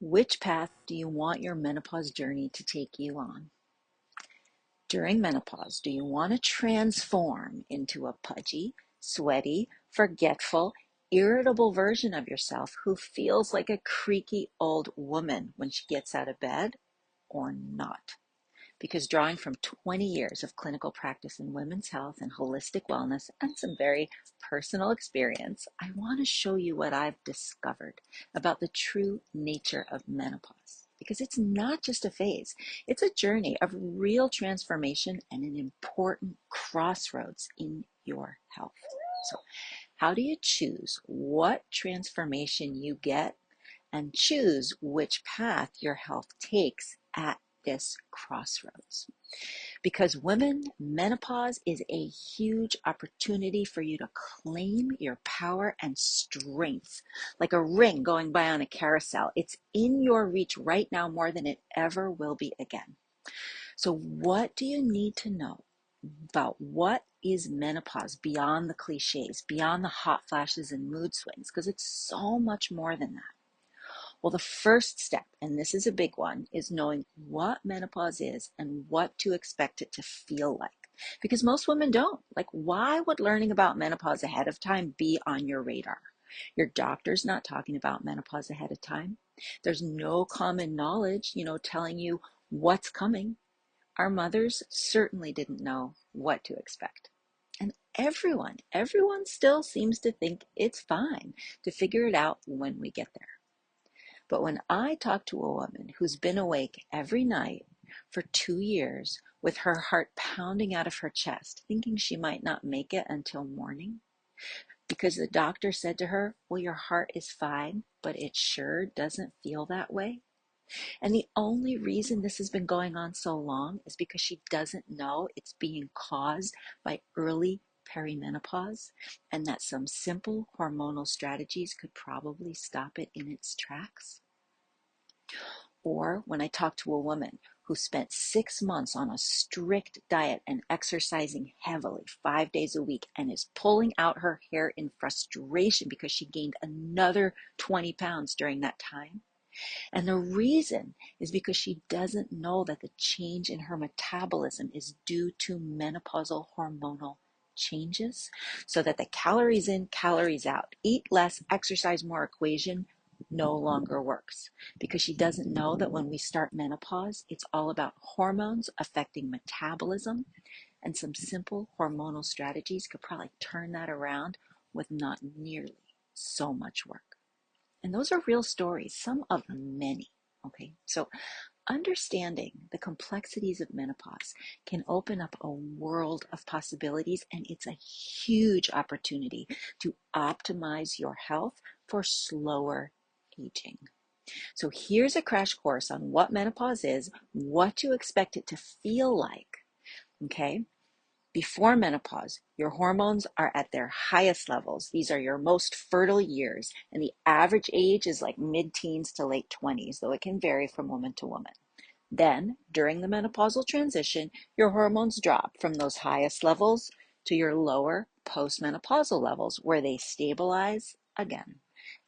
Which path do you want your menopause journey to take you on? During menopause, do you want to transform into a pudgy, sweaty, forgetful, irritable version of yourself who feels like a creaky old woman when she gets out of bed, or not? Because drawing from 20 years of clinical practice in women's health and holistic wellness and some very personal experience, I want to show you what I've discovered about the true nature of menopause. Because it's not just a phase, it's a journey of real transformation and an important crossroads in your health. So, how do you choose what transformation you get and choose which path your health takes at this crossroads? Because women, menopause is a huge opportunity for you to claim your power and strength, like a ring going by on a carousel. It's in your reach right now more than it ever will be again. So what do you need to know about what is menopause beyond the cliches, beyond the hot flashes and mood swings? Because it's so much more than that. Well, the first step, and this is a big one, is knowing what menopause is and what to expect it to feel like. Because most women don't. Like, why would learning about menopause ahead of time be on your radar? Your doctor's not talking about menopause ahead of time. There's no common knowledge, telling you what's coming. Our mothers certainly didn't know what to expect. And everyone still seems to think it's fine to figure it out when we get there. But when I talk to a woman who's been awake every night for 2 years with her heart pounding out of her chest, thinking she might not make it until morning, because the doctor said to her, well, your heart is fine, but it sure doesn't feel that way. And the only reason this has been going on so long is because she doesn't know it's being caused by early perimenopause, and that some simple hormonal strategies could probably stop it in its tracks. Or when I talk to a woman who spent 6 months on a strict diet and exercising heavily 5 days a week and is pulling out her hair in frustration because she gained another 20 pounds during that time. And the reason is because she doesn't know that the change in her metabolism is due to menopausal hormonal changes, so that the calories in, calories out, eat less, exercise more equation no longer works, because she doesn't know that when we start menopause, it's all about hormones affecting metabolism, and some simple hormonal strategies could probably turn that around with not nearly so much work. And those are real stories, some of many. Okay, so understanding the complexities of menopause can open up a world of possibilities, and it's a huge opportunity to optimize your health for slower aging. So here's a crash course on what menopause is, what to expect it to feel like. Okay, before menopause, your hormones are at their highest levels. These are your most fertile years, and the average age is like mid-teens to late 20s, though it can vary from woman to woman. Then, during the menopausal transition, your hormones drop from those highest levels to your lower postmenopausal levels, where they stabilize again.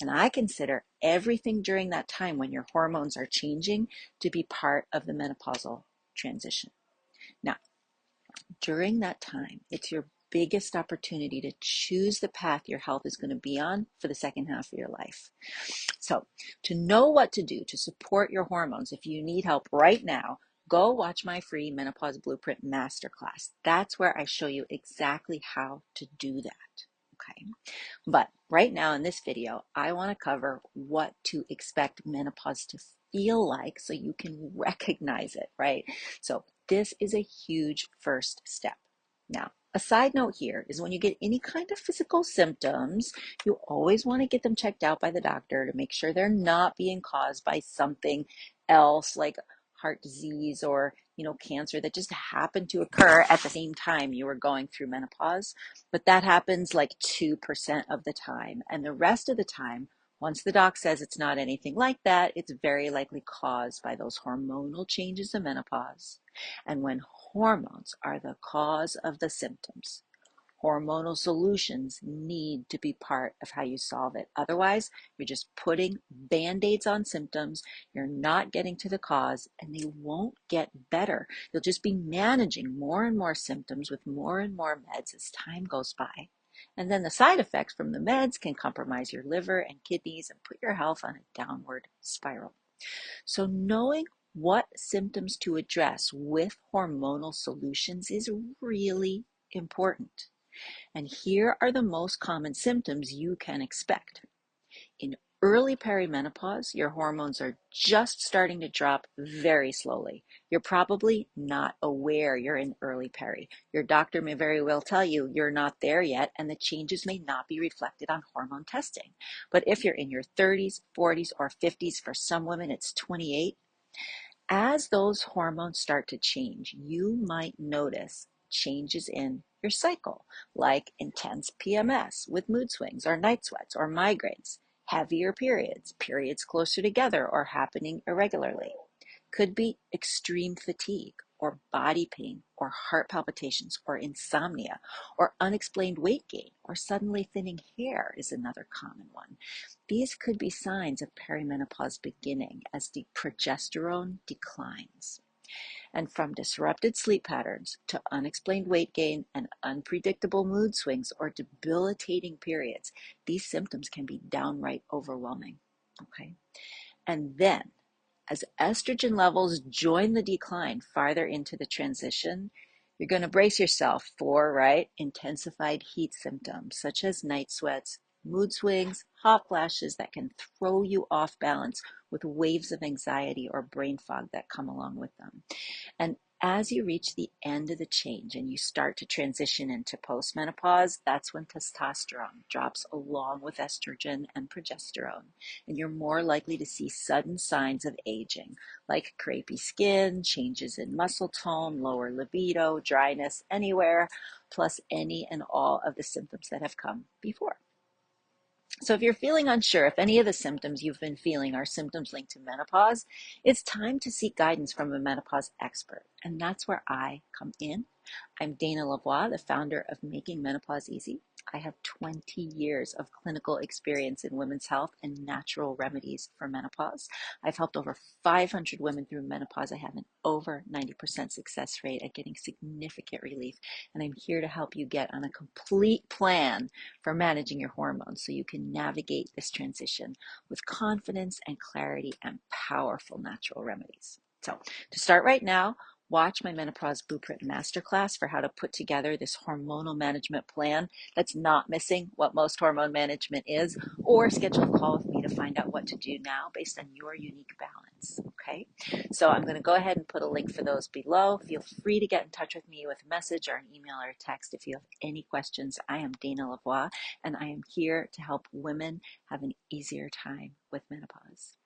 And I consider everything during that time when your hormones are changing to be part of the menopausal transition. Now, during that time, it's your biggest opportunity to choose the path your health is going to be on for the second half of your life. So, to know what to do to support your hormones, if you need help right now, go watch my free Menopause Blueprint Masterclass. That's where I show you exactly how to do that. Okay. But right now in this video, I want to cover what to expect menopause to feel like so you can recognize it, right? So this is a huge first step. Now, a side note here is when you get any kind of physical symptoms, you always want to get them checked out by the doctor to make sure they're not being caused by something else like heart disease or cancer that just happened to occur at the same time you were going through menopause. But that happens like 2% of the time. And the rest of the time, once the doc says it's not anything like that, it's very likely caused by those hormonal changes in menopause. And when hormones are the cause of the symptoms, Hormonal solutions need to be part of how you solve it. Otherwise, you're just putting band-aids on symptoms. You're not getting to the cause, and they won't get better. You'll just be managing more and more symptoms with more and more meds as time goes by. And then the side effects from the meds can compromise your liver and kidneys and put your health on a downward spiral. So knowing what symptoms to address with hormonal solutions is really important. And here are the most common symptoms you can expect. In early perimenopause, your hormones are just starting to drop very slowly. You're probably not aware you're in early peri. Your doctor may very well tell you you're not there yet, and the changes may not be reflected on hormone testing. But if you're in your 30s, 40s, or 50s, for some women it's 28, as those hormones start to change, you might notice changes in your cycle, like intense PMS with mood swings or night sweats or migraines, heavier periods, periods closer together or happening irregularly. Could be extreme fatigue or body pain or heart palpitations or insomnia or unexplained weight gain or suddenly thinning hair is another common one. These could be signs of perimenopause beginning as the progesterone declines. And from disrupted sleep patterns to unexplained weight gain and unpredictable mood swings or debilitating periods, these symptoms can be downright overwhelming. Okay. And then, as estrogen levels join the decline farther into the transition, you're going to brace yourself for, right, intensified heat symptoms such as night sweats, mood swings, hot flashes that can throw you off balance with waves of anxiety or brain fog that come along with them. And as you reach the end of the change and you start to transition into postmenopause, that's when testosterone drops along with estrogen and progesterone. And you're more likely to see sudden signs of aging, like crepey skin, changes in muscle tone, lower libido, dryness anywhere, plus any and all of the symptoms that have come before. So if you're feeling unsure if any of the symptoms you've been feeling are symptoms linked to menopause, it's time to seek guidance from a menopause expert. And that's where I come in. I'm Dana Lavoie, the founder of Making Menopause Easy. I have 20 years of clinical experience in women's health and natural remedies for menopause. I've helped over 500 women through menopause. I have an over 90% success rate at getting significant relief. And I'm here to help you get on a complete plan for managing your hormones so you can navigate this transition with confidence and clarity and powerful natural remedies. So to start right now, watch my Menopause Blueprint Masterclass for how to put together this hormonal management plan that's not missing what most hormone management is, or schedule a call with me to find out what to do now based on your unique balance. Okay, so I'm going to go ahead and put a link for those below. Feel free to get in touch with me with a message or an email or a text if you have any questions. I am Dana Lavoie, and I am here to help women have an easier time with menopause.